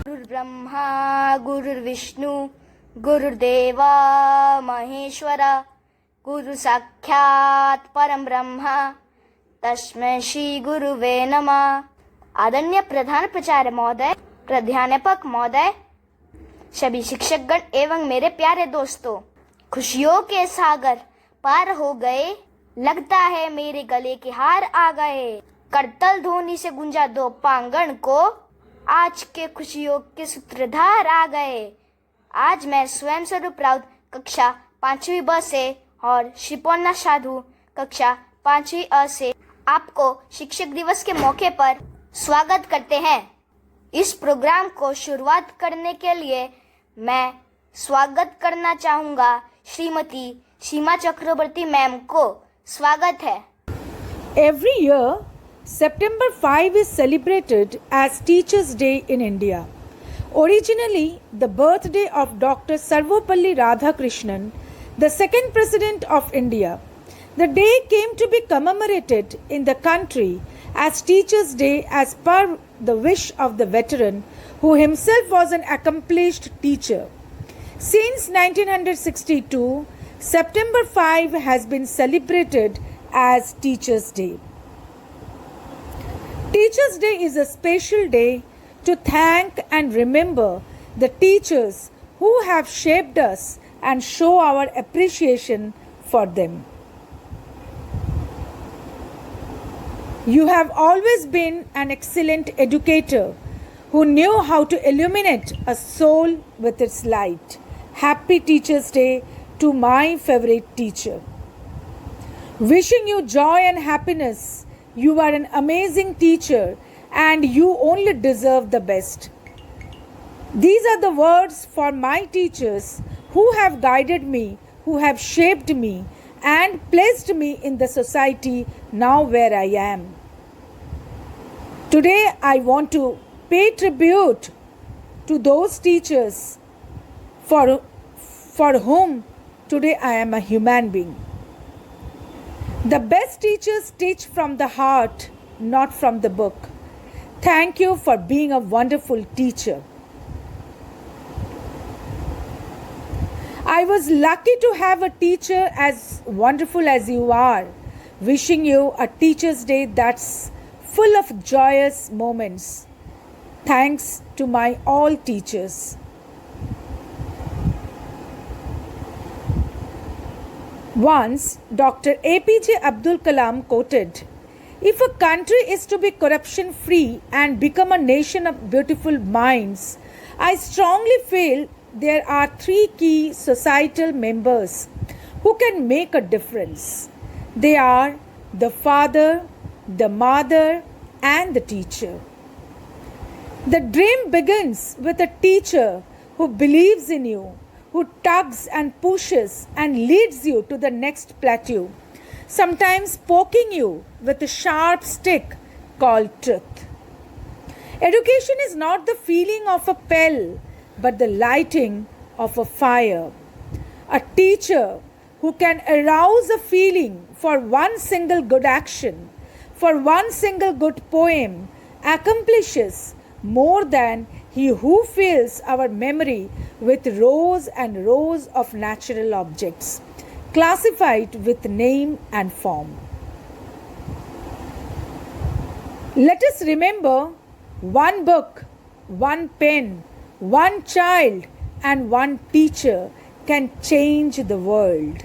गुरुर्ब्रह्मा गुरुर्विष्णु गुरुर्देवा महेश्वरा गुरु साक्षात् परम ब्रह्मा तस्मै श्री गुरुवे नमः। आदरणीय प्रधान प्राचार्य महोदय, प्राध्यापक महोदय, सभी शिक्षकगण एवं मेरे प्यारे दोस्तों, खुशियों के सागर पार हो गए, लगता है मेरे गले के हार आ गए। करतल ध्वनि से गुंजा दो पांगण को, आज के खुशियों के सूत्रधार आ गए। आज मैं स्वयं स्वरूप राउत कक्षा 5वीं ब से और शिपोन्ना साधु कक्षा 5वीं अ से आपको शिक्षक दिवस के मौके पर स्वागत करते हैं। इस प्रोग्राम को शुरुआत करने के लिए मैं स्वागत करना चाहूँगा श्रीमती सीमा चक्रवर्ती मैम को। स्वागत है। Every year, September 5 is celebrated as Teachers' Day in India. Originally, the birthday of Dr. Sarvepalli Radhakrishnan, the second President of India. The day came to be commemorated in the country as Teachers' Day as per the wish of the veteran who himself was an accomplished teacher. Since 1962, September 5 has been celebrated as Teachers' Day. Teachers' Day is a special day to thank and remember the teachers who have shaped us and show our appreciation for them. You have always been an excellent educator who knew how to illuminate a soul with its light. Happy Teachers' Day to my favorite teacher. Wishing you joy and happiness. You are an amazing teacher and you only deserve the best. These are the words for my teachers who have guided me, who have shaped me and placed me in the society now where I am. Today I want to pay tribute to those teachers for whom today I am a human being. The best teachers teach from the heart, not from the book. Thank you for being a wonderful teacher. I was lucky to have a teacher as wonderful as you are. Wishing you a Teacher's Day that's full of joyous moments. Thanks to my all teachers. Once, Dr. APJ Abdul Kalam quoted, "If a country is to be corruption free and become a nation of beautiful minds, I strongly feel there are three key societal members who can make a difference. They are the father, the mother, and the teacher. The dream begins with a teacher who believes in you, who tugs and pushes and leads you to the next plateau, sometimes poking you with a sharp stick called truth. Education is not the feeling of a bell, but the lighting of a fire. A teacher who can arouse a feeling for one single good action, for one single good poem, accomplishes more than he who fills our memory with rows and rows of natural objects, classified with name and form. Let us remember one book, one pen, one child, and one teacher can change the world.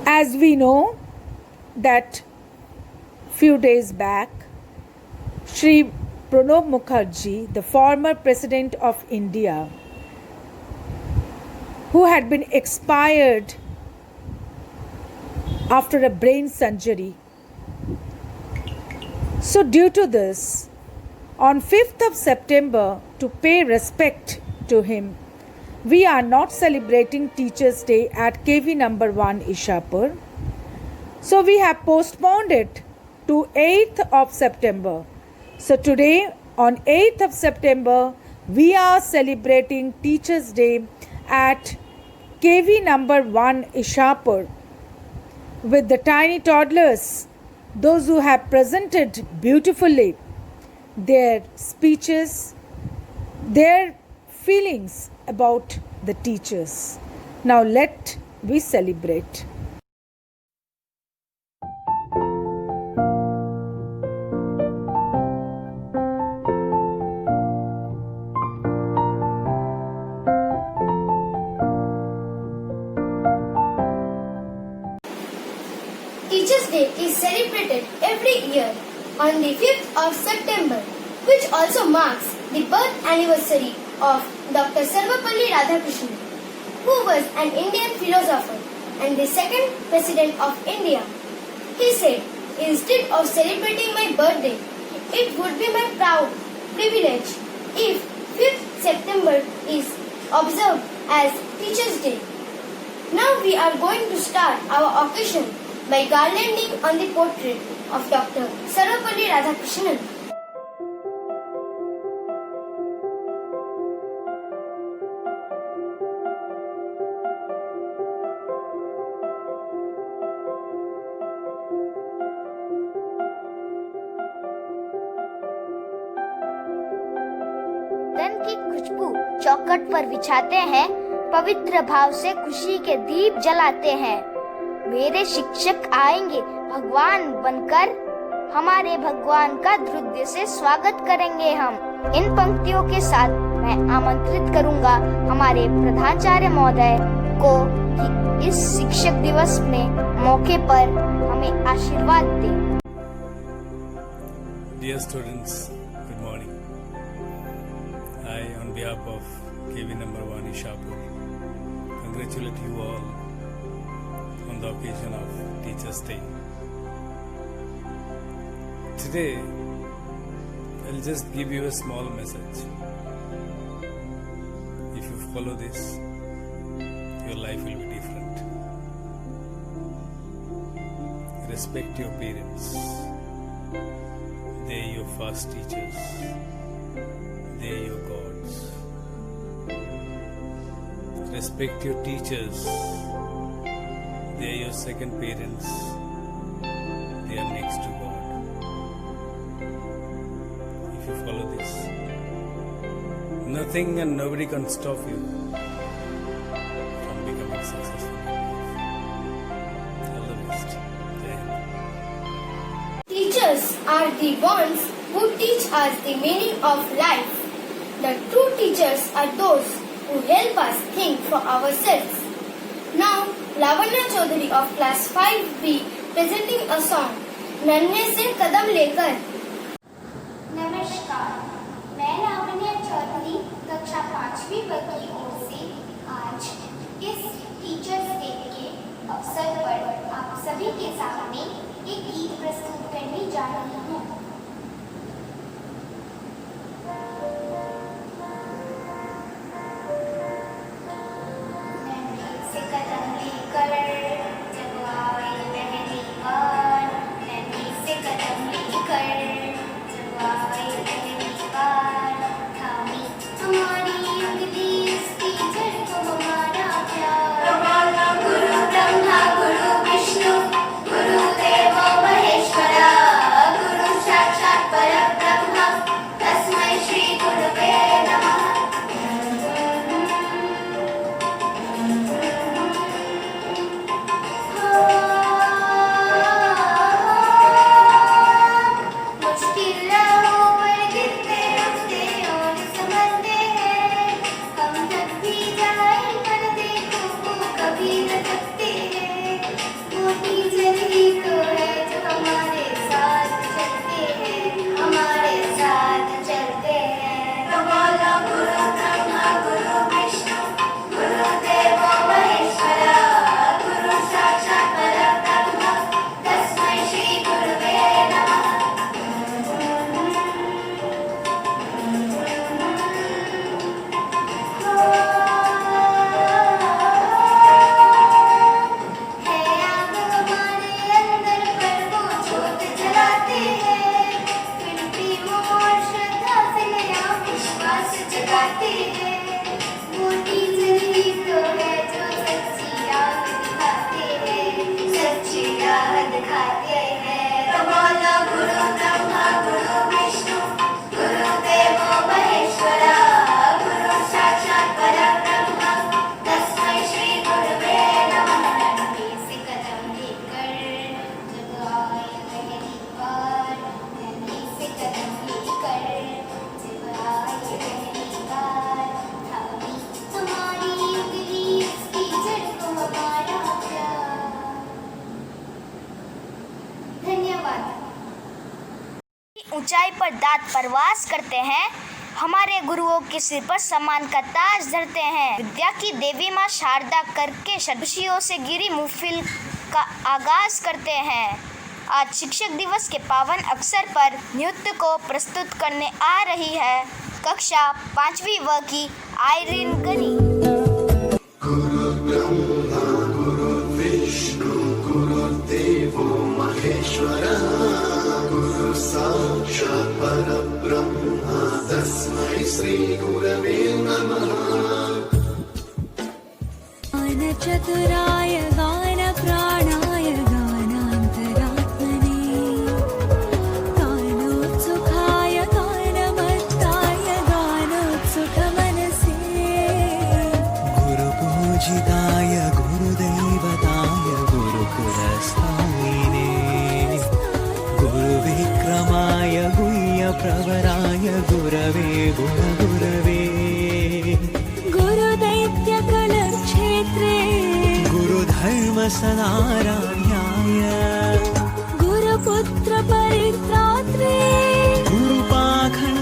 As we know that few days back, Shri Pranab Mukherjee, the former President of India, who had been expired after a brain surgery. So due to this, on 5th of September, to pay respect to him, we are not celebrating Teachers' Day at KV number 1 Ishapur. So we have postponed it to 8th of September. So today on 8th of September, we are celebrating Teachers' Day at KV number 1 Ishapur with the tiny toddlers, those who have presented beautifully their speeches, their feelings about the teachers. Now let we celebrate. Teachers' Day is celebrated every year on the 5th of September, which also marks the birth anniversary of Dr. Sarvapalli Radhakrishnan, who was an Indian philosopher and the second President of India. He said, "Instead of celebrating my birthday, it would be my proud privilege if 5th September is observed as Teachers' Day." Now we are going to start our occasion by garlanding on the portrait of Dr. Sarvapalli Radhakrishnan. धन की खुशबू चौखट पर बिछाते हैं, पवित्र भाव से खुशी के दीप जलाते हैं। मेरे शिक्षक आएंगे भगवान बनकर, हमारे भगवान का हृदय से स्वागत करेंगे हम। इन पंक्तियों के साथ मैं आमंत्रित करूंगा हमारे प्रधानाचार्य महोदय को कि इस शिक्षक दिवस में मौके पर हमें आशीर्वाद दें। Dear students, good morning. I, on behalf of KV number 1 Ishapur, congratulate you all on the occasion of Teachers' Day. Today, I'll just give you a small message. If you follow this, your life will be different. Respect your parents. They are your first teachers. They are your gods. Respect your teachers. They are your second parents. They are next to God. If you follow this, nothing and nobody can stop you from becoming successful in life. All the best. Jai Hind. Teachers are the ones who teach us the meaning of life. The true teachers are those who help us think for ourselves. Now, Lavanya Chaudhary of class 5B presenting a song, नन्हे से कदम लेकर। नमस्कार, मैं लावण्या चौधरी कक्षा 5वीं ब की ओर से आज इस टीचर्स डे के अवसर पर आप सभी के सामने एक गीत प्रस्तुत करने जा रही हूँ। नन्हे से कदम लेकर जब आए पहली बार, नन्हे से कदम लेकर साथ प्रवास करते हैं, हमारे गुरुओं के सिर पर सम्मान का ताज धरते हैं। विद्या की देवी माँ शारदा करके खुशियों से गिरी महफिल का आगाज करते हैं। आज शिक्षक दिवस के पावन अवसर पर नृत्य को प्रस्तुत करने आ रही है कक्षा 5वीं व की आयरिन गनी। गुरुदेवो महेश्वरः गुरु साक्षात् परब्रह्म तस्मै श्री गुरवे नमः। चतुराय गान प्राणाय गानान्तरात्मने गानोत्सुकाय गानमत्ताय गानोत्सुकमनसे गुरुपूजिताय गुरुदैवताय गुरुकुलस्थायिने गुरुविक्रमाय गुह्यप्रवराय गुरवे गुरुगुरवे गुरुदैत्यकलक्षेत्रे गुरुधर्मसदाराध्याय गुरुपुत्र परित्रात्रे गुरुपाखण्डखण्डकाय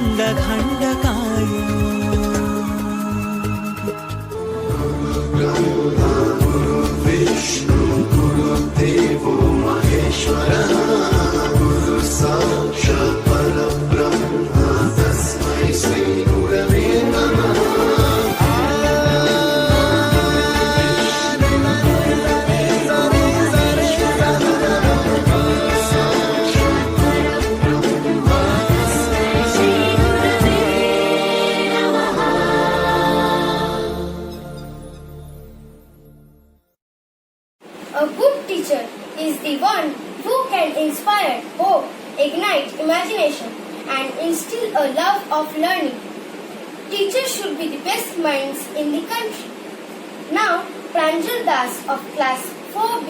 विष्णु गुरुदेवो महेश्वरः गुरु साक्षात् परब्रह्म तस्मै श्री गुरवे नमः। A good teacher is the one who can inspire hope, ignite imagination, and instill a love of learning. Teachers should be the best minds in the country. Now, Pranjal Das of class 4B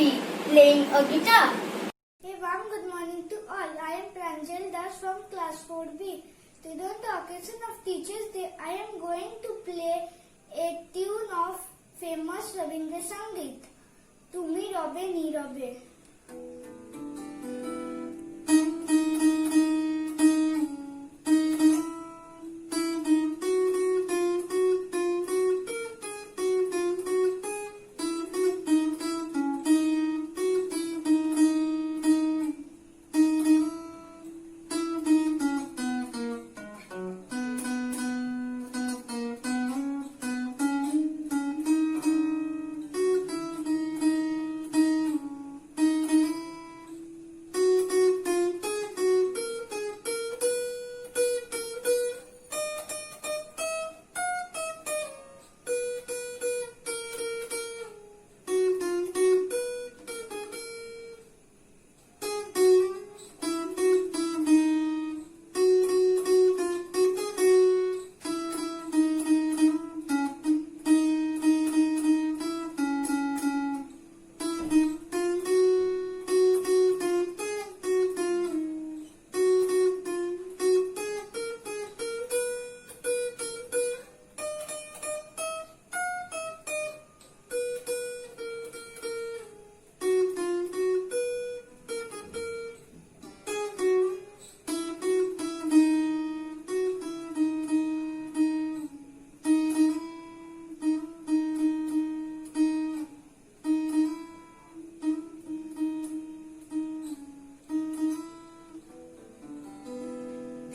playing a guitar. A warm good morning to all. I am Pranjal Das from class 4B. Today on the occasion of Teachers Day, I am going to play a tune of famous Rabindra Sangeet. Tumi Robe Ni Robe.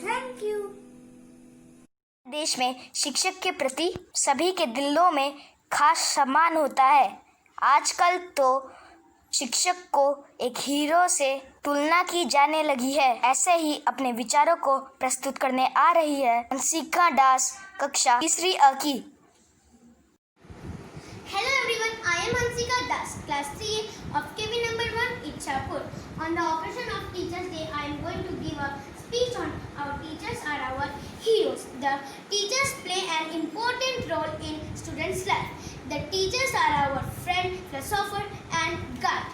Thank you. देश में शिक्षक के प्रति सभी के दिलों में खास सम्मान होता है। आजकल तो शिक्षक को एक हीरो से तुलना की जाने लगी है। ऐसे ही अपने विचारों को प्रस्तुत करने आ रही है हंसिका दास कक्षा 3 अ की। Hello everyone, I am Hansika Das, class 3 of KB number 1, Ichhapur. On the occasion of Teachers Day, I am going to give a speech on our teachers are our heroes. The teachers play an important role in students' life. The teachers are our friend, philosopher and guide.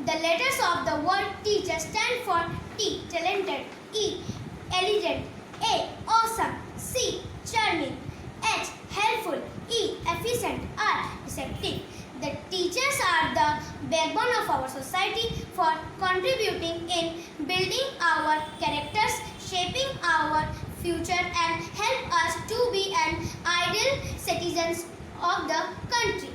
The letters of the word teacher stand for T, talented, E, elegant, A, awesome, C, charming, H, helpful, E, efficient, R, receptive. The teachers are the backbone of our society for contributing in building our characters, shaping our future and help us to be an ideal citizens of the country.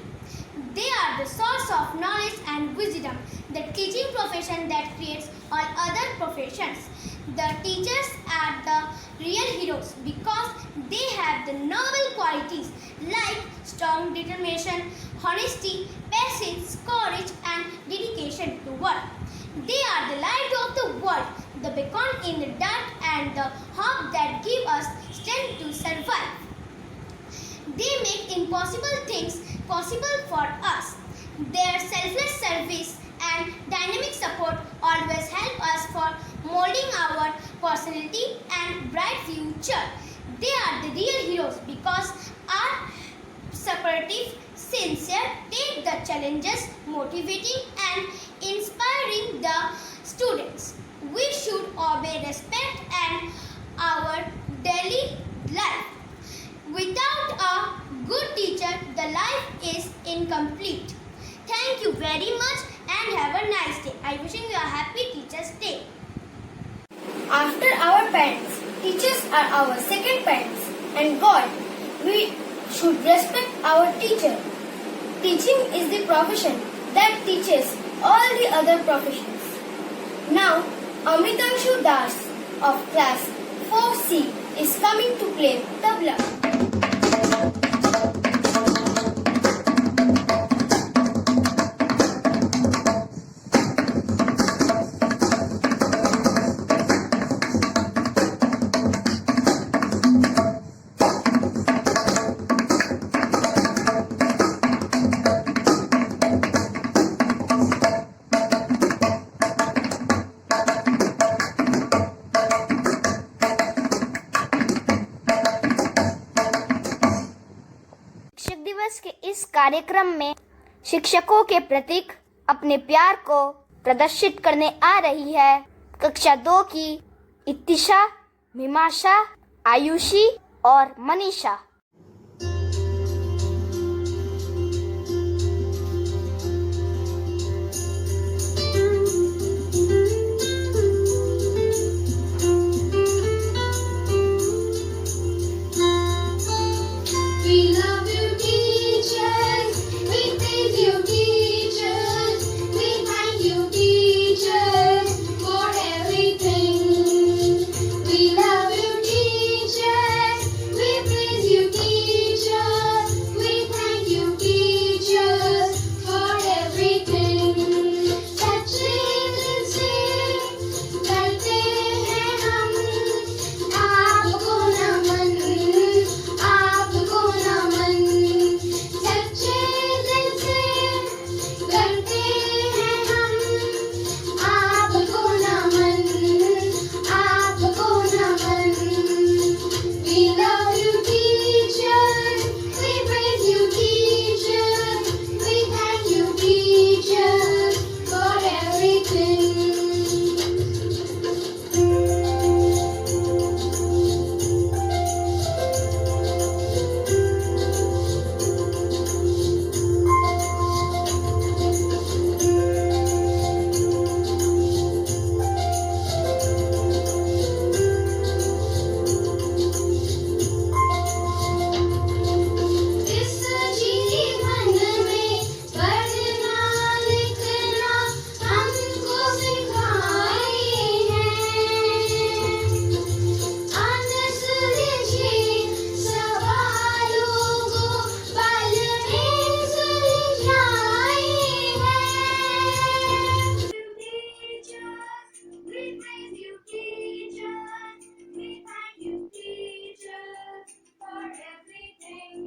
They are the source of knowledge and wisdom, the teaching profession that creates all other professions. The teachers are the real heroes because they have the noble qualities like strong determination, honesty, patience, courage, and dedication to work. They are the light of the world, the beacon in the dark, and the hope that give us strength to survive. They make impossible things possible for us. Their selfless service and dynamic support always help us for molding our personality and bright future. They are the real heroes because our supportive, sincere, take the challenges, motivating and inspiring the students. We should obey, respect and our daily life. Without a good teacher, the life is incomplete. Thank you very much and have a nice day. I wishing you a happy Teachers' Day. After our parents, teachers are our second parents and God. We should respect our teacher. Teaching is the profession that teaches all the other professions. Now, Amritanshu Das of class 4C is coming to play tabla. शिक्षक दिवस के इस कार्यक्रम में शिक्षकों के प्रतीक अपने प्यार को प्रदर्शित करने आ रही है कक्षा 2 की इत्तिशा, मीमांसा, आयुषी और Manisha. We love you, teachers. We praise you, teachers. We thank you, teachers, for everything. We love you, teachers. We praise you, teachers. We thank you, teachers, for everything. सच्चे दिल से करते हैं हम आपको नमन, आपको नमन। सच्चे दिल से करते हैं हम आपको नमन, आपको नमन। We love you, teachers. We praise you, teachers. We thank you, teachers, for everything. इस जीवन में पढ़ना लिखना हमको सिखाए हैं। अनसुलझे सवालों को पल में सुलझाए हैं। We praise you, teachers. We thank you, teachers, for everything.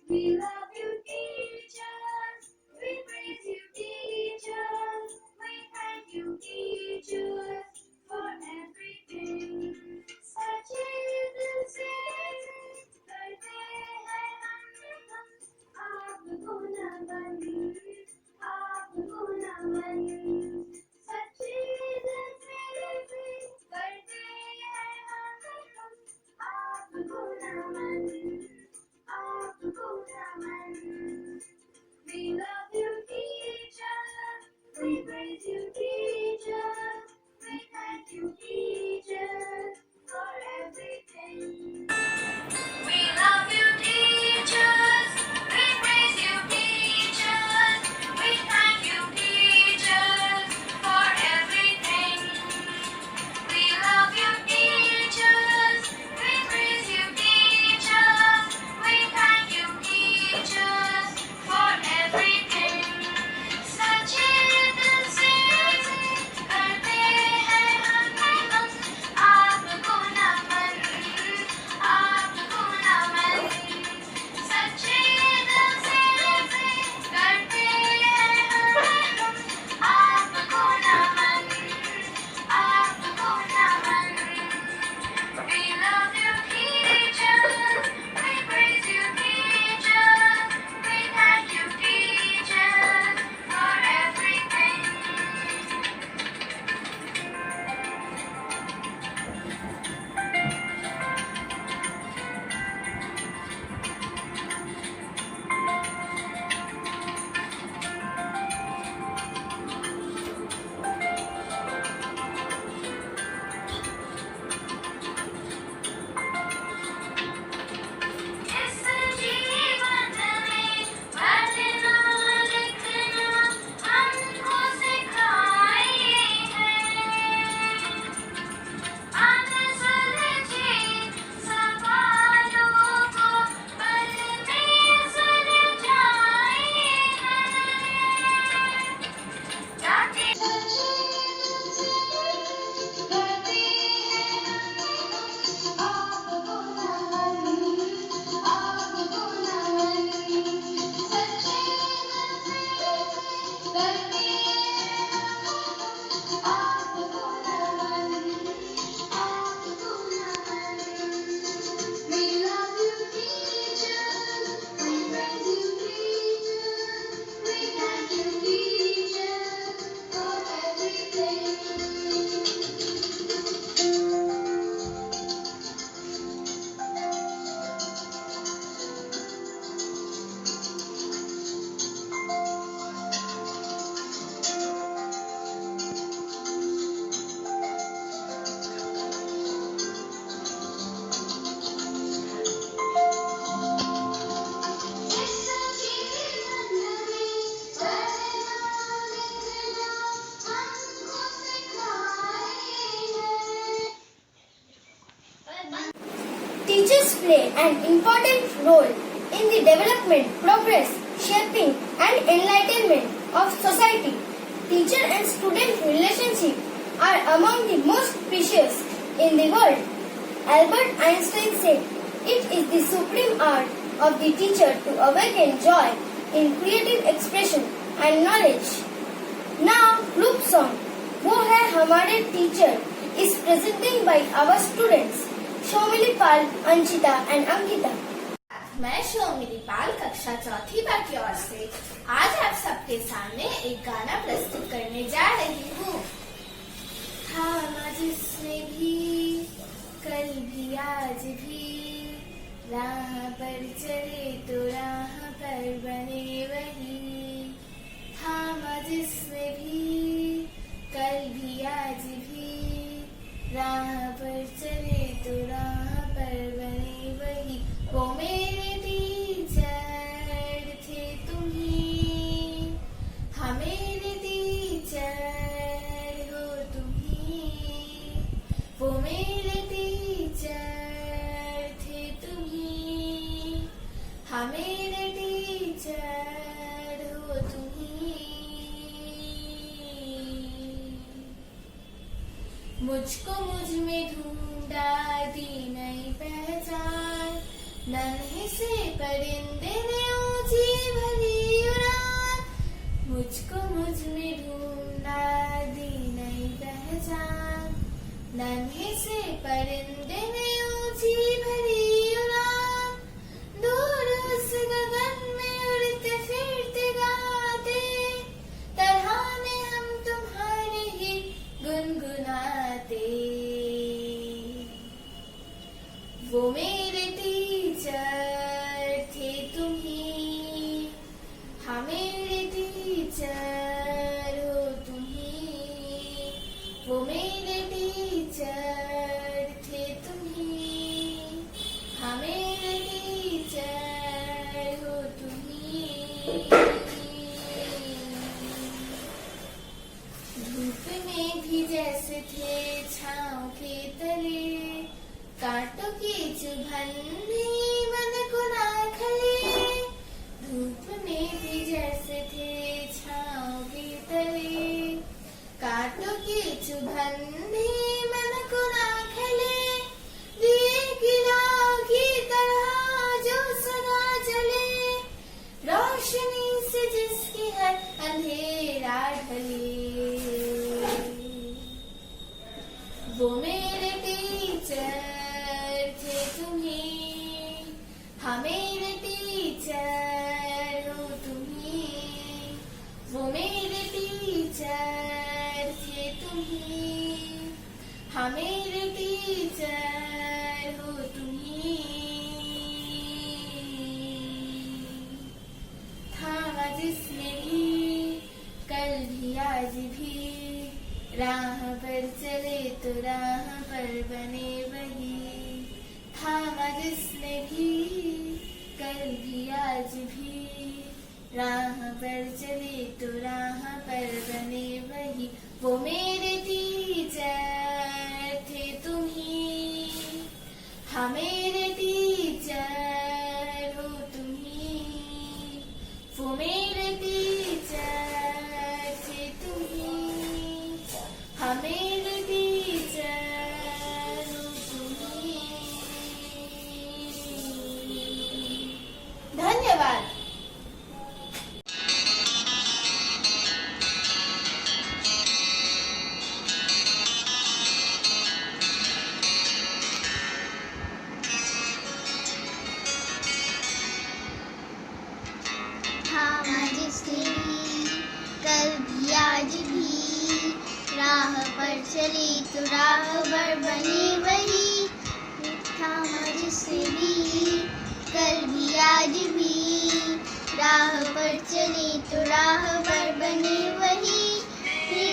We love you, teachers. We praise you, teachers. We thank you, teachers, for everything. सच्चे दिल से करते हैं हम आपको नमन, आपको नमन। सच्चे दिल से करते हैं हम आपको नमन, आपको नमन। We love you, teachers. We praise you, teachers. We thank you, teachers, for everything. Teachers play an important role in the development, progress, shaping and enlightenment of society. Teacher and student relationship are among the most precious in the world. Albert Einstein said, "It is the supreme art of the teacher to awaken joy in creative expression and knowledge." Now, group song "वो है हमारे teacher" is presented by our students Shaumili Pal, Anshita and Ankita. मैं शौमिली पाल कक्षा चौथी बा की ओर से आज आप सबके सामने एक गाना प्रस्तुत करने जा रही हूँ। था जिसमें भी कल भी आज भी राह पर चले तो राह पर बने वही। था जिसमें भी कल भी आज भी राह पर चले तो राह पर बने वही। वो मेरे टीचर थे तुम्ही, हाँ मेरे टीचर हो तुम्ही। वो मेरे टीचर थे तुम्ही, हाँ मेरे टीचर हो तुम्ही। मुझको मुझ में ढूंढा दी नई पहचान, नन्हे से परिंदे ने ऊंची भरी उड़ान। मुझको मुझ में ढूंढा दी नई पहचान, नन्हे से परिंदे ने ऊंची भरी उड़ान। दूर उस गगन में उड़ते फिरते गाते, तराने हम तुम्हारे ही गुनगुनाते। वो मेरे टीचर थे तुम्ही, हाँ मेरे टीचर हो तुम्ही। वो मेरे टीचर थे तुम्ही, हाँ मेरे टीचर हो तुम्ही। धूप में भी जैसे थे छाँव के तले, कांटों की चुभन भी मन को ना खले। धूप में भी जैसे थे छाँव के तले, कांटों की चुभन भी मन को ना खले। दिए की राह की तरह जो सदा चले, रोशनी से जिसकी हर अंधेरा ढले। वो मेरे टीचर थे तुम्ही, हाँ मेरे टीचर हो तुम्ही। वो मेरे टीचर थे तुम्ही, हाँ मेरे टीचर हो तुम्ही। था जिसमें भी कल भी आज भी राह पर चले तो राह पर बने वही। था जिसमें भी कल भी आज भी राह पर चले तो राह पर बने वही। वो मेरे टीचर थे तुम्ही, हाँ मेरे टीचर हो तुम्ही। वो मेरे टीचर थे तुम्ही, हाँ मेरे टीचर हो तुम्ही। धन्यवाद। था जिसने भी कल भी आज भी राह पर चली तो राह पर बनी वही। था जिसने भी कल भी आज भी राह पर चली तो राह पर बनी वही।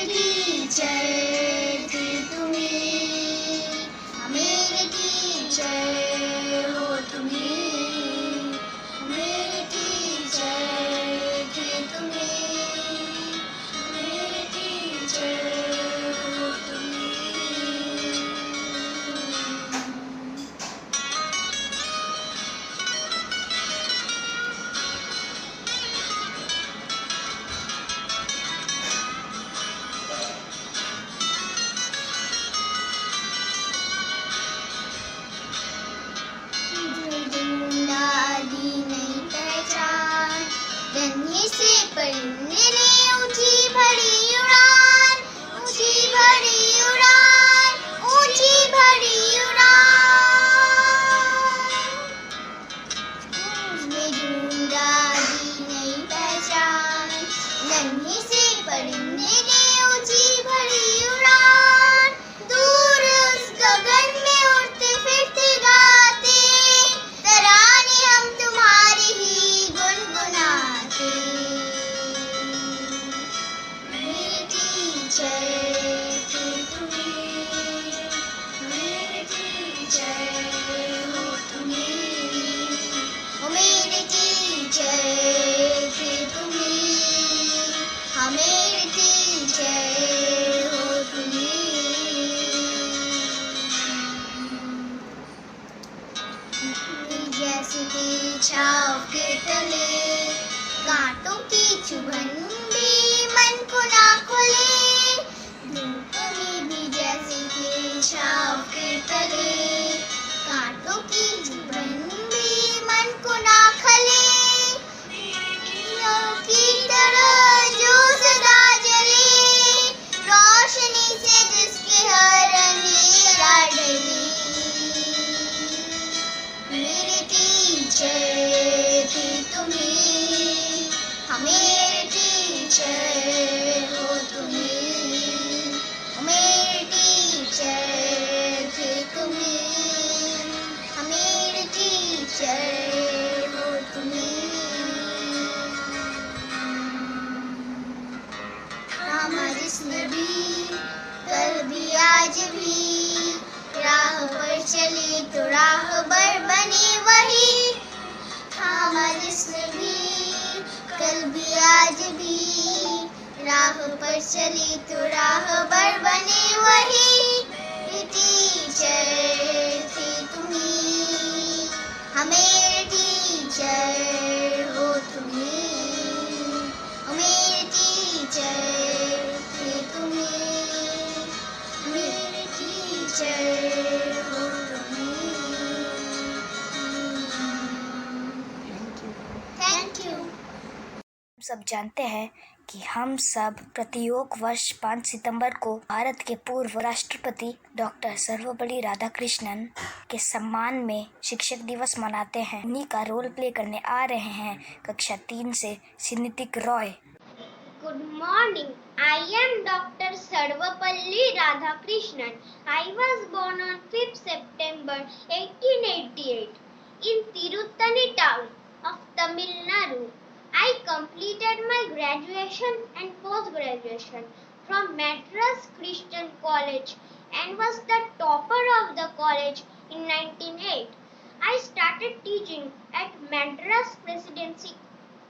टीचर थे तुम्ही, मेरे टीचर हो तुम्ही। मेरे टीचर थे तुम्ही, मेरे टीचर हो तुम्ही। परिंदे ने ऊंची भरी उड़ान, ऊंची भरी उड़ान, ऊंची भरी उड़ान। उसने ढूंढा दी नई पहचान, नन्हे से परिंदे ने ऊंची भरी उड़ान। दूर उस गगन में उड़ते फिरते गाते, तराने हम तुम्हारी ही गुनगुनाते। मेरे टीचर थे तुम्हें, मेरे टीचर हो तुम्हें, ओ मेरे टीचर थे तुम्हें, हाँ मेरे टीचर हो तुम्हें। जैसे कि छाँव के तले कांटों की चुभन भी मन को ना खोले, धूप में भी जैसे कि छाँव के तले कांटों की चुभन भी मन को ना खले। दियों की तरह जो सदा जले, रोशनी से जिसके हर अंधेरा डले। मेरे टीचर थे तुम्हें, हाँ मेरे टीचर हो तुम्हें, मेरे टीचर थे तुम्हें, हाँ मेरे टीचर हो तुम्हें। थामा जिसने भी कल भी आज भी, राह पर चले तो राहबर बने वही। थामा जिसने भी कल भी आज भी, राह पर चले तो राहबर बने वही। ये टीचर थे तुम्हें, हाँ मेरे टीचर हो तुम्हें, ओ मेरे टीचर थे तुम्हें, मेरे टीचर हो तुम्हें। Thank you. सब जानते हैं कि हम सब प्रतियोग वर्ष 5 सितंबर को भारत के पूर्व राष्ट्रपति डॉक्टर सर्वपल्ली राधाकृष्णन के सम्मान में शिक्षक दिवस मनाते हैं। उन्हीं का रोल प्ले करने आ रहे हैं कक्षा 3 से सिनितिक Roy. Good morning. I am Dr. Sarvapalli Radhakrishnan. I was born on 5th September 1888 in Tiruttani town of Tamil Nadu. I completed my graduation and post-graduation from Madras Christian College and was the topper of the college in 1908. I started teaching at Madras Presidency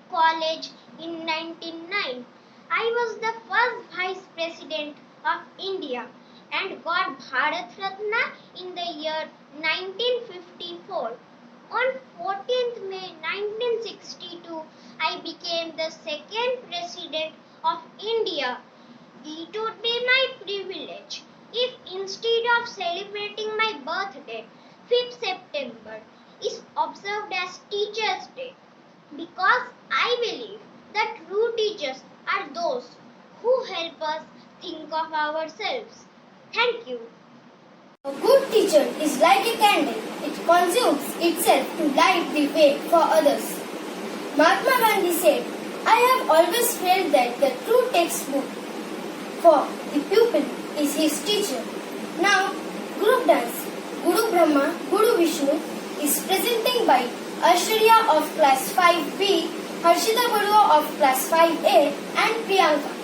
College in 1909. I was the first Vice President of India and got Bharat Ratna in the year 1954. On 14th May 1962, I became the second President of India. It would be my privilege if instead of celebrating my birthday, 5th September is observed as Teachers' Day, because I believe that true teachers are those who help us think of ourselves. Thank you. A good teacher is like a candle. It consumes itself to light the way for others. Mahatma Gandhi said, I have always felt that the true textbook for the pupil is his teacher. Now, group dance, Guru Brahma, Guru Vishnu is presenting by Aishwarya of class 5B, Harshita Barua of class 5A and Priyanka.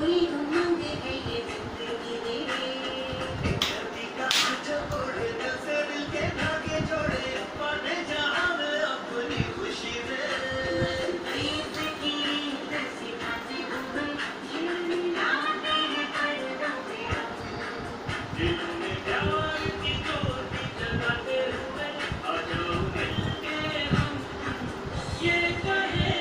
कोई उमंग है ये जिंदगी रे धरती का जो उड़े दिल से दिल के धागे जोड़े पाने जहां में अपनी खुशी रे प्रीत की ऐसी बातें हुई ये नाते करना मेरा दिल में प्यार की ज्योति जगाते हुए आज मिलके हम ये कहे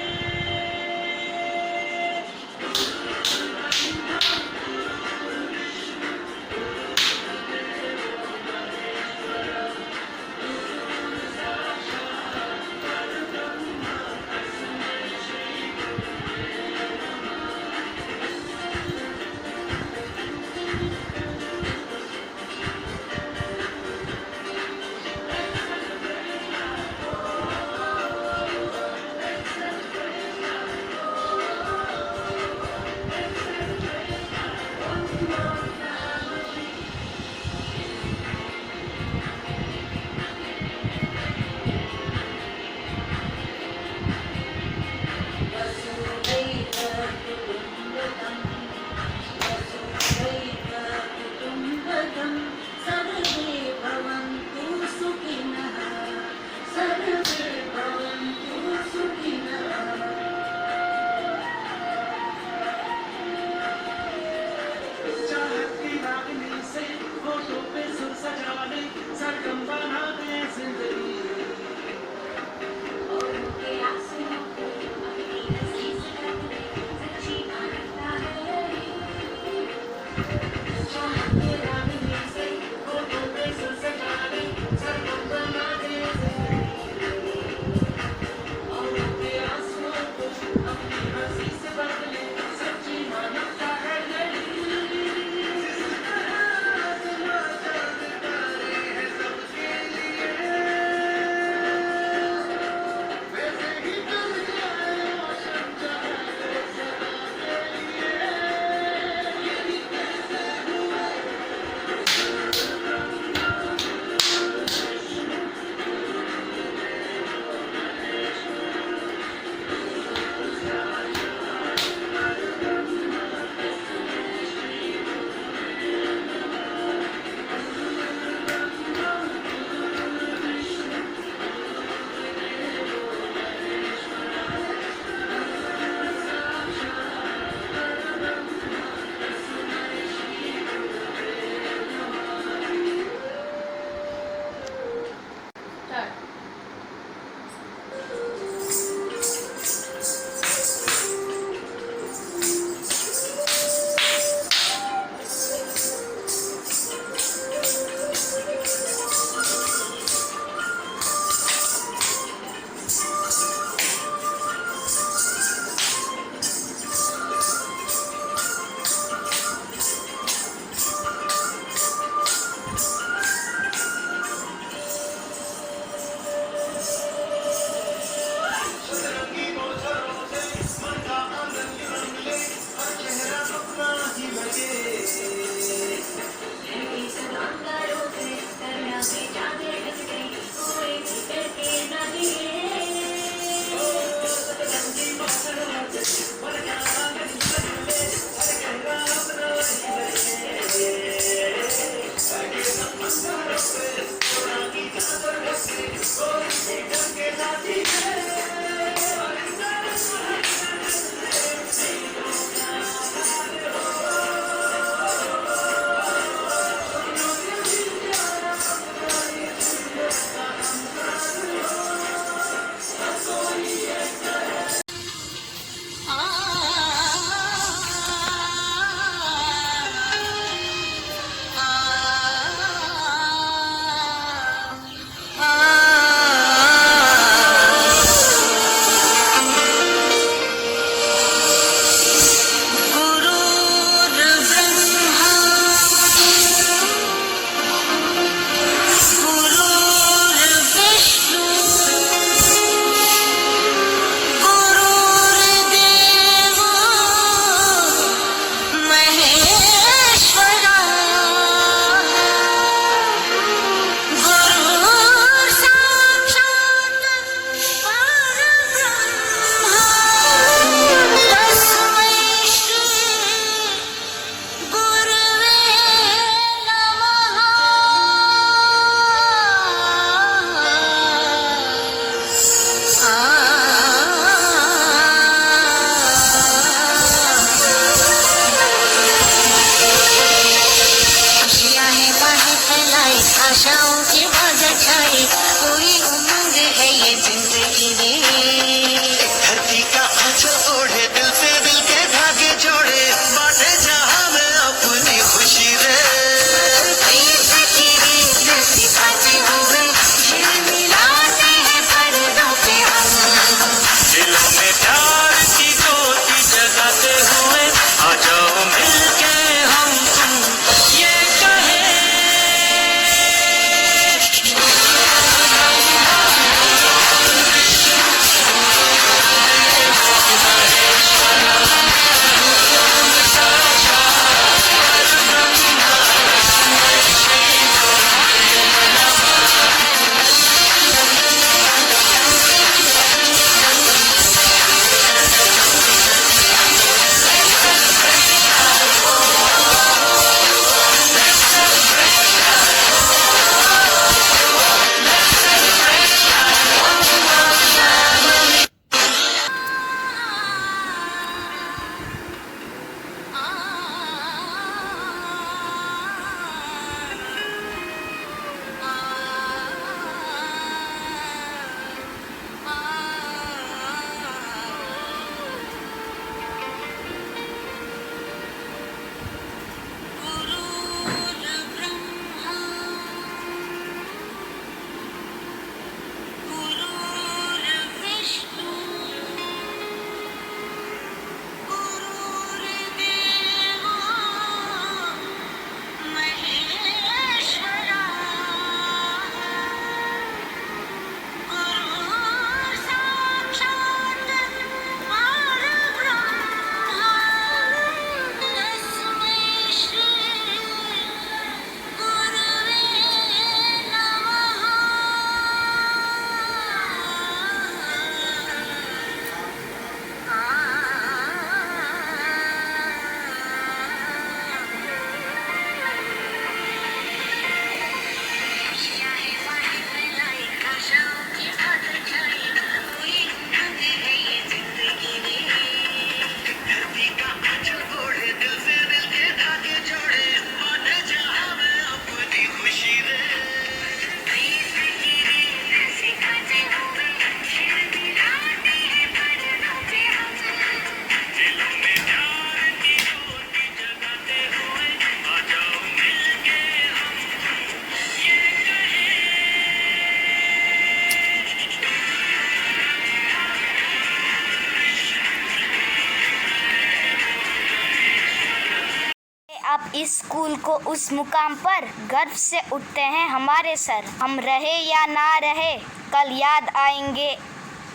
इस स्कूल को उस मुकाम पर गर्व से उठते हैं हमारे सर। हम रहे या ना रहे, कल याद आएंगे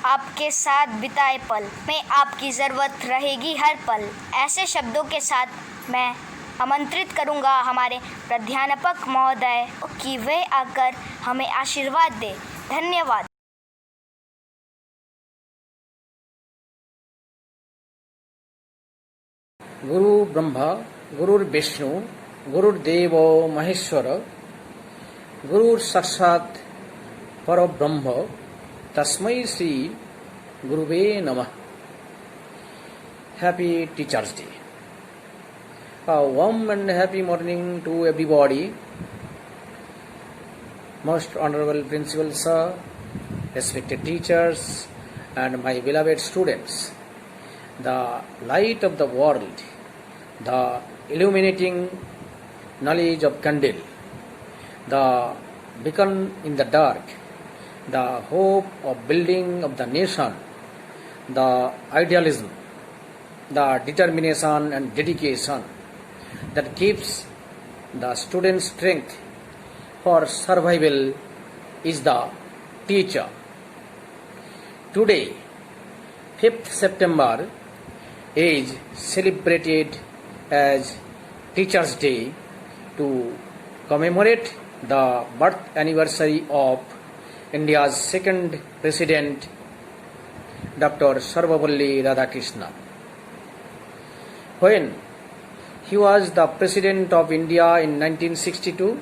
आपके साथ बिताए पल, में आपकी ज़रूरत रहेगी हर पल। ऐसे शब्दों के साथ मैं आमंत्रित करूंगा हमारे प्राध्यापक महोदय कि वे आकर हमें आशीर्वाद दें। धन्यवाद। गुरु ब्रह्मा गुरुर्विष्णु गुरुर्देवो महेश्वर गुरुर साक्षात परब्रह्म तस्मै श्री गुरुवे नमः। Happy Teachers Day. A warm and happy morning to everybody. Most honorable principal sir, respected teachers and my beloved students. The light of the world, the illuminating knowledge of candle, the beacon in the dark, the hope of building of the nation, the idealism, the determination and dedication that gives the student strength for survival is the teacher. Today, 5th September is celebrated as Teachers Day to commemorate the birth anniversary of India's second President, Dr. Sarvapalli Radhakrishnan. When he was the President of India in 1962,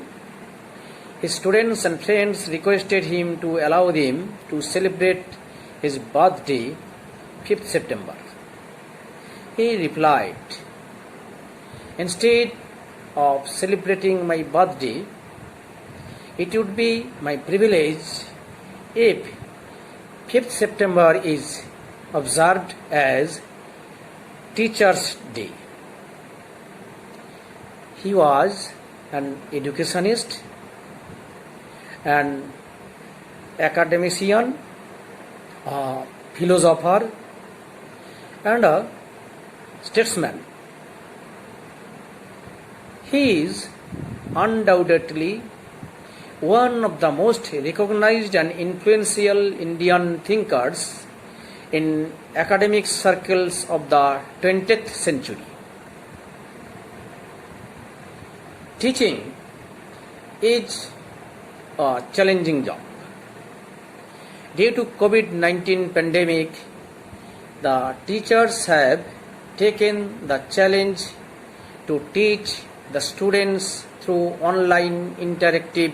his students and friends requested him to allow them to celebrate his birthday 5th September. He replied, "Instead of celebrating my birthday, it would be my privilege if 5th September is observed as Teachers' Day." He was an educationist, an academician, a philosopher, and a statesman. He is undoubtedly one of the most recognized and influential Indian thinkers in academic circles of the 20th century. Teaching is a challenging job. Due to COVID-19 pandemic, the teachers have taken the challenge to teach the students through online interactive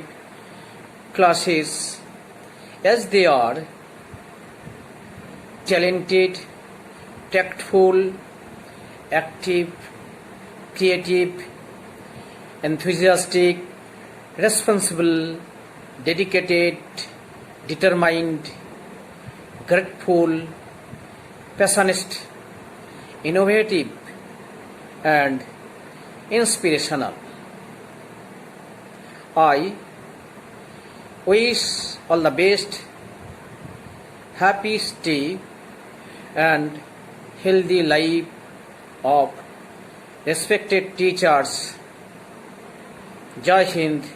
classes, as they are talented, tactful, active, creative, enthusiastic, responsible, dedicated, determined, grateful, passionate, innovative, and inspirational. I wish all the best, happy stay, and healthy life of respected teachers. Jai Hind,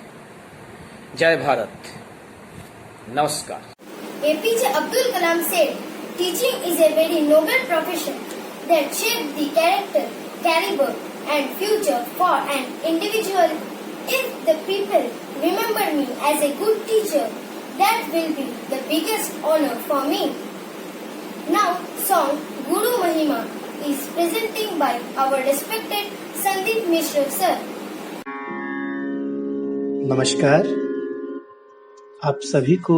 Jai Bharat. Namaskar. APJ Abdul Kalam said, "Teaching is a very noble profession that shapes the character, caliber, and future for an individual. If the people remember me as a good teacher, that will be the biggest honor for me." Now, song Guru Mahima is presenting by our respected Sandeep Mishra sir. नमस्कार, आप सभी को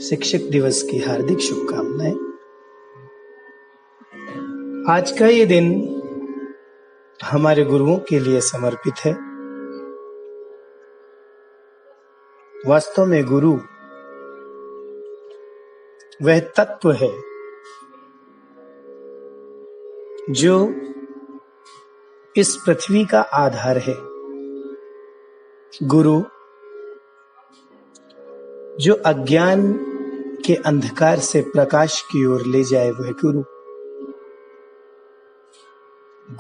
शिक्षक दिवस की हार्दिक शुभकामनाएं। आज का ये दिन हमारे गुरुओं के लिए समर्पित है। वास्तव में गुरु वह तत्व है जो इस पृथ्वी का आधार है। गुरु जो अज्ञान के अंधकार से प्रकाश की ओर ले जाए वह गुरु।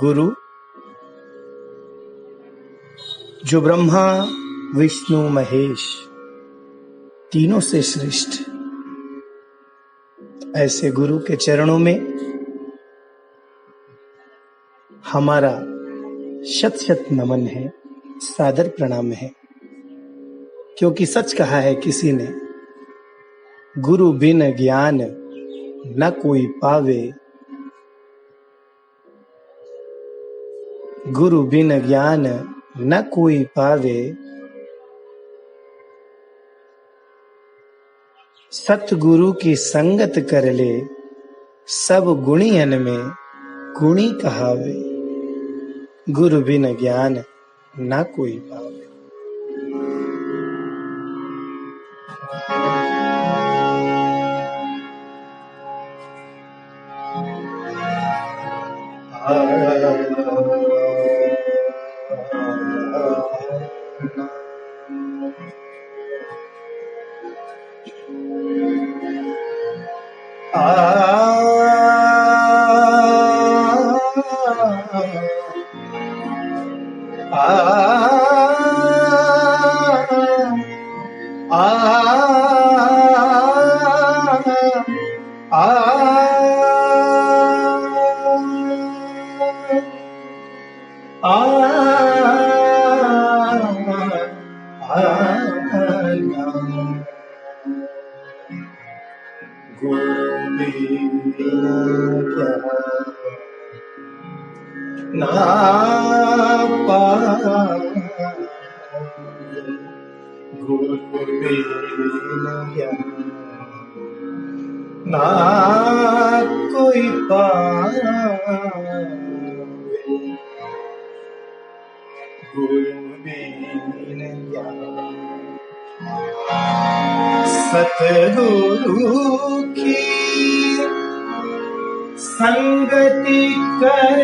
गुरु जो ब्रह्मा विष्णु महेश तीनों से श्रेष्ठ, ऐसे गुरु के चरणों में हमारा शत शत नमन है, सादर प्रणाम है। क्योंकि सच कहा है किसी ने, गुरु बिन ज्ञान न कोई पावे, गुरु बिन ज्ञान न कोई पावे, सतगुरु की संगत कर ले, सब गुणियन में गुणी कहावे, गुरु बिन ज्ञान न कोई पावे। ना कोई पावे, गुरु बिन ज्ञान। सतगुरु की संगति कर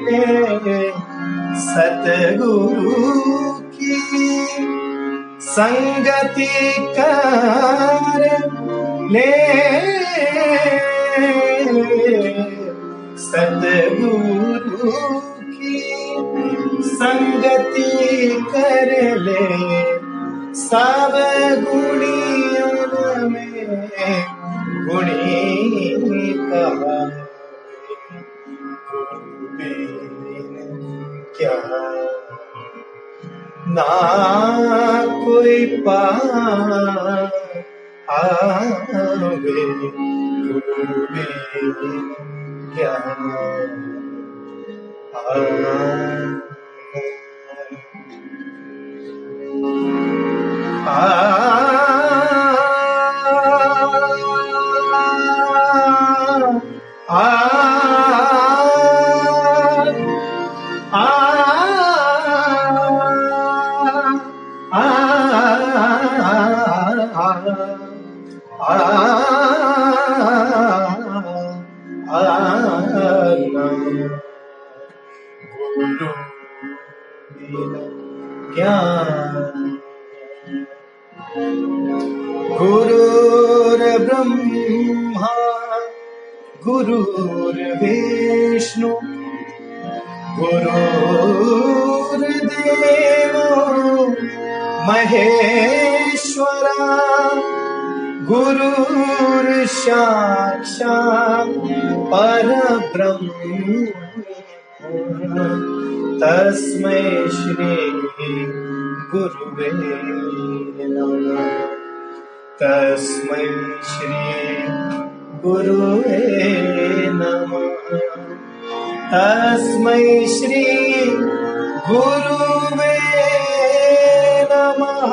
ले, सतगुरु की संगति कर ले, सतगुरु की संगति कर ले, सब गुणियों में गुणी कहा, गुरु बिन क्या ना कोई पावे, गुरु बिन क्या गुरु बिन ज्ञान। गुरुर्ब्रह्मा गुरुर्विष्णु गुरुर्देवो महेश्वरा, गुरुर्साक्षात् परब्रह्म तस्मै श्री गुरुवे नमः, तस्मै श्री गुरुवे नमः, तस्मै श्री गुरुवे नमः।